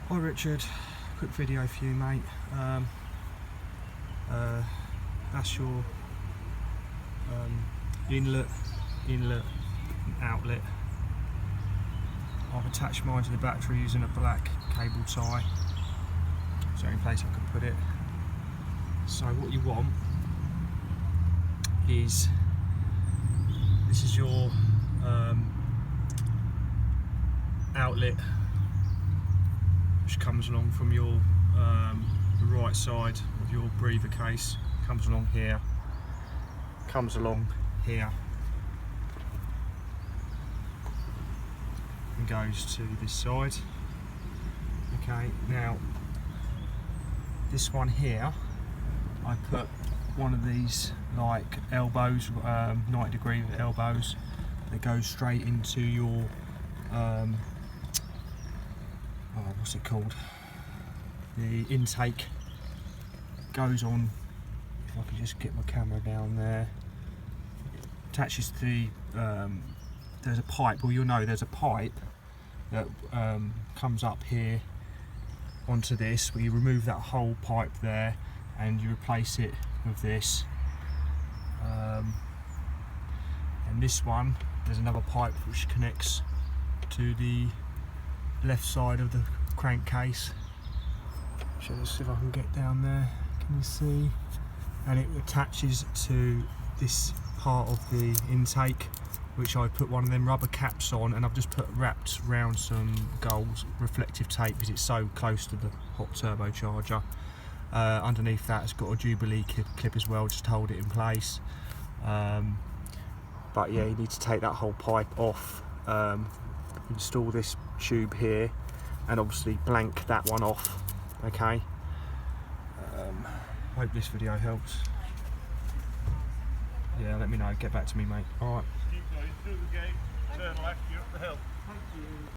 Hi Richard, quick video for you mate. That's your inlet and outlet. I've attached mine to the battery using a black cable tie. It's the only place I can put it. So what you want is, this is your outlet, which comes along from your the right side of your breather case, comes along here, and goes to this side. Okay, now this one here, I put one of these like elbows, 90-degree elbows, that goes straight into your what's it called? The intake goes on. If I can just get my camera down there, attaches to the there's a pipe. Well, you'll know there's a pipe that comes up here onto this, where you remove that whole pipe there and you replace it with this. And this one, there's another pipe which connects to the left side of the crankcase. So let's see if I can get down there. Can you see? And it attaches to this part of the intake, which I put one of them rubber caps on, and I've just wrapped round some gold reflective tape because it's so close to the hot turbocharger. Underneath that, it's got a Jubilee clip as well, just to hold it in place. But yeah, you need to take that whole pipe off, install this tube here, and obviously blank that one off. Okay. Hope this video helps. Yeah, let me know. Get back to me, mate. All right. Keep going through the gate, turn left, you're up the hill. Thank you.